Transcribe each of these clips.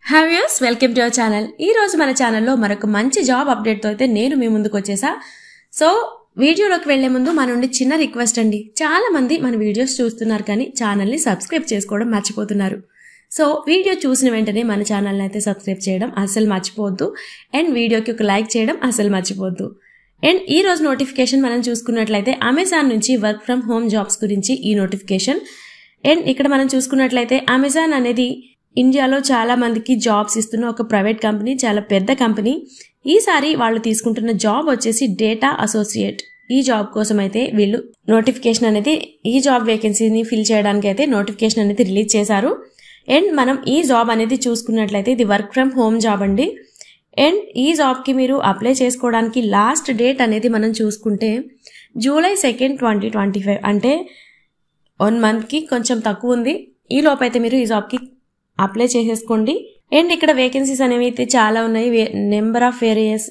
Hi viewers, welcome to our channel. ఈ రోజు మన ఛానల్లో మరొక మంచి జాబ్ అప్డేట్ తో అయితే నేను మీ ముందుకు వచ్చేసా. సో వీడియోలోకి వెళ్లే ముందు మన నుండి చిన్న రిక్వెస్ట్ అండి. చాలా మంది మన వీడియోస్ చూస్తున్నారు కానీ ఛానల్ ని సబ్స్క్రైబ్ చేసుకోవడం మర్చిపోతున్నారు. సో వీడియో చూసిన వెంటనే మన ఛానల్ ని అయితే సబ్స్క్రైబ్ చేయడం అస్సలు మర్చిపోవద్దు. అండ్ వీడియోకి ఒక లైక్ చేయడం అస్సలు మర్చిపోవద్దు. అండ్ ఈ రోజు నోటిఫికేషన్ మనం చూసుకున్నట్లయితే అమెజాన్ నుంచి వర్క్ ఫ్రమ్ హోమ్ జాబ్స్ గురించి ఈ నోటిఫికేషన్. అండ్ ఇక్కడ మనం చూసుకున్నట్లయితే అమెజాన్ అనేది ఇండియాలో చాలా మందికి జాబ్స్ ఇస్తున్న ఒక ప్రైవేట్ కంపెనీ, చాలా పెద్ద కంపెనీ. ఈసారి వాళ్ళు తీసుకుంటున్న జాబ్ వచ్చేసి డేటా అసోసియేట్. ఈ జాబ్ కోసం అయితే వీళ్ళు నోటిఫికేషన్ అనేది, ఈ జాబ్ వేకెన్సీని ఫిల్ చేయడానికి అయితే నోటిఫికేషన్ అనేది రిలీజ్ చేశారు. అండ్ మనం ఈ జాబ్ అనేది చూసుకున్నట్లయితే ఇది వర్క్ ఫ్రమ్ హోమ్ జాబ్ అండి. అండ్ ఈ జాబ్కి మీరు అప్లై చేసుకోవడానికి లాస్ట్ డేట్ అనేది మనం చూసుకుంటే జూలై 2, 2025, అంటే 1 మంత్కి కొంచెం తక్కువ ఉంది. ఈ లోపు అయితే మీరు ఈ జాబ్కి అప్లై చేసేసుకోండి. అండ్ ఇక్కడ వేకెన్సీస్ అనేవి అయితే చాలా ఉన్నాయి. నెంబర్ ఆఫ్ వేరియస్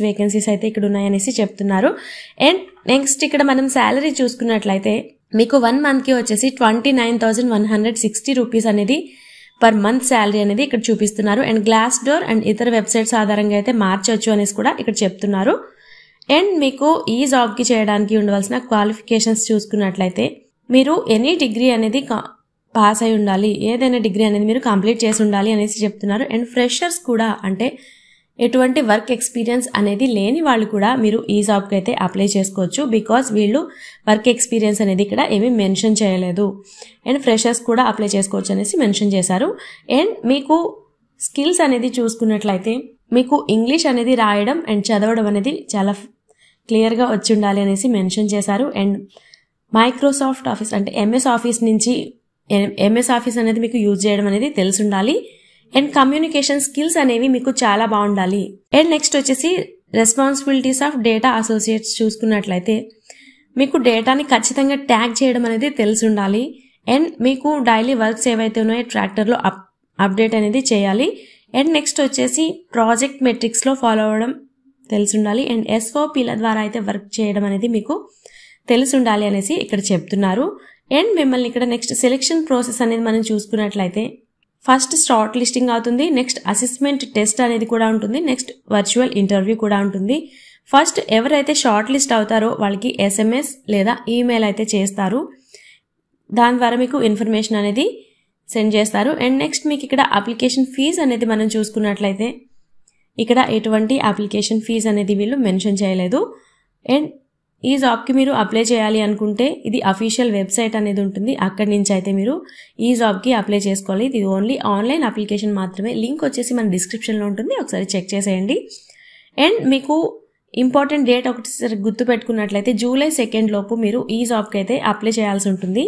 వేకెన్సీస్ అయితే ఇక్కడ ఉన్నాయనేసి చెప్తున్నారు. అండ్ నెక్స్ట్ ఇక్కడ మనం శాలరీ చూసుకున్నట్లయితే మీకు 1 మంత్కి వచ్చేసి 29,160 రూపీస్ అనేది పర్ మంత్ శాలరీ అనేది ఇక్కడ చూపిస్తున్నారు. అండ్ గ్లాస్ డోర్ అండ్ ఇతర వెబ్సైట్స్ ఆధారంగా అయితే మార్చవచ్చు అనేసి కూడా ఇక్కడ చెప్తున్నారు. అండ్ మీకు ఈ జాబ్కి చేయడానికి ఉండవలసిన క్వాలిఫికేషన్స్ చూసుకున్నట్లయితే మీరు ఎనీ డిగ్రీ అనేది పాస్ అయి ఉండాలి, ఏదైనా డిగ్రీ అనేది మీరు కంప్లీట్ చేసి ఉండాలి అనేసి చెప్తున్నారు. అండ్ ఫ్రెషర్స్ కూడా, అంటే ఎటువంటి వర్క్ ఎక్స్పీరియన్స్ అనేది లేని వాళ్ళు కూడా మీరు ఈ జాబ్కి అయితే అప్లై చేసుకోవచ్చు. బికాస్ వీళ్ళు వర్క్ ఎక్స్పీరియన్స్ అనేది ఇక్కడ ఏమీ మెన్షన్ చేయలేదు. అండ్ ఫ్రెషర్స్ కూడా అప్లై చేసుకోవచ్చు అనేసి మెన్షన్ చేశారు. అండ్ మీకు స్కిల్స్ అనేది చూసుకున్నట్లయితే మీకు ఇంగ్లీష్ అనేది రాయడం అండ్ చదవడం అనేది చాలా క్లియర్గా వచ్చి ఉండాలి అనేసి మెన్షన్ చేశారు. అండ్ మైక్రోసాఫ్ట్ ఆఫీస్ అంటే ఎంఎస్ ఆఫీస్ అనేది మీకు యూజ్ చేయడం అనేది తెలిసి ఉండాలి. అండ్ కమ్యూనికేషన్ స్కిల్స్ అనేవి మీకు చాలా బాగుండాలి. అండ్ నెక్స్ట్ వచ్చేసి రెస్పాన్సిబిలిటీస్ ఆఫ్ డేటా అసోసియేట్స్ చూసుకున్నట్లయితే మీకు డేటాని ఖచ్చితంగా ట్యాగ్ చేయడం అనేది తెలిసి ఉండాలి. అండ్ మీకు డైలీ వర్క్స్ ఏవైతే ఉన్నాయో ట్రాక్టర్లో అప్డేట్ అనేది చేయాలి. అండ్ నెక్స్ట్ వచ్చేసి ప్రాజెక్ట్ మెట్రిక్స్లో ఫాలో అవ్వడం తెలిసి ఉండాలి. అండ్ SOPల ద్వారా అయితే వర్క్ చేయడం అనేది మీకు తెలిసి ఉండాలి అనేసి ఇక్కడ చెప్తున్నారు. అండ్ మిమ్మల్ని ఇక్కడ నెక్స్ట్ సెలెక్షన్ ప్రాసెస్ అనేది మనం చూసుకున్నట్లయితే ఫస్ట్ షార్ట్ లిస్టింగ్ అవుతుంది. నెక్స్ట్ అసెస్మెంట్ టెస్ట్ అనేది కూడా ఉంటుంది. నెక్స్ట్ వర్చువల్ ఇంటర్వ్యూ కూడా ఉంటుంది. ఫస్ట్ ఎవరైతే షార్ట్ లిస్ట్ అవుతారో వాళ్ళకి SMS లేదా ఈమెయిల్ అయితే చేస్తారు. దాని ద్వారా మీకు ఇన్ఫర్మేషన్ అనేది సెండ్ చేస్తారు. అండ్ నెక్స్ట్ మీకు ఇక్కడ అప్లికేషన్ ఫీజ్ అనేది మనం చూసుకున్నట్లయితే ఇక్కడ ఎటువంటి అప్లికేషన్ ఫీజ్ అనేది వీళ్ళు మెన్షన్ చేయలేదు. అండ్ ఈ జాబ్కి మీరు అప్లై చేయాలి అనుకుంటే ఇది అఫీషియల్ వెబ్సైట్ అనేది ఉంటుంది. అక్కడి నుంచి అయితే మీరు ఈ జాబ్కి అప్లై చేసుకోవాలి. ఇది ఓన్లీ ఆన్లైన్ అప్లికేషన్ మాత్రమే. లింక్ వచ్చేసి మన డిస్క్రిప్షన్లో ఉంటుంది, ఒకసారి చెక్ చేసేయండి. అండ్ మీకు ఇంపార్టెంట్ డేట్ ఒకటి గుర్తు పెట్టుకున్నట్లయితే జూలై 2 లోపు మీరు ఈ జాబ్కి అయితే అప్లై చేయాల్సి ఉంటుంది.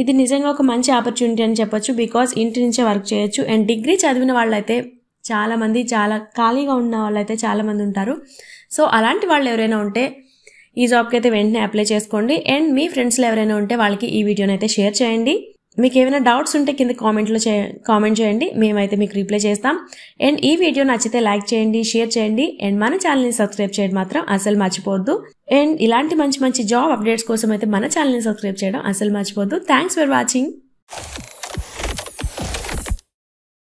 ఇది నిజంగా ఒక మంచి ఆపర్చునిటీ అని చెప్పొచ్చు. బికాస్ ఇంటి నుంచే వర్క్ చేయొచ్చు. అండ్ డిగ్రీ చదివిన వాళ్ళైతే చాలా మంది, చాలా ఖాళీగా ఉన్న వాళ్ళైతే చాలా మంది ఉంటారు. సో అలాంటి వాళ్ళు ఎవరైనా ఉంటే ఈ జాబ్కి అయితే వెంటనే అప్లై చేసుకోండి. అండ్ మీ ఫ్రెండ్స్లో ఎవరైనా ఉంటే వాళ్ళకి ఈ వీడియోని అయితే షేర్ చేయండి. మీకు ఏమైనా డౌట్స్ ఉంటే కింద కామెంట్ చేయండి, మేమైతే మీకు రిప్లై చేస్తాం. అండ్ ఈ వీడియో నచ్చితే లైక్ చేయండి, షేర్ చేయండి. అండ్ మన ఛానల్ని సబ్స్క్రైబ్ చేయడం మాత్రం అసలు మర్చిపోవద్దు. అండ్ ఇలాంటి మంచి మంచి జాబ్ అప్డేట్స్ కోసం అయితే మన ఛానల్ని సబ్స్క్రైబ్ చేయడం అసలు మర్చిపోవద్దు. Thanks for watching.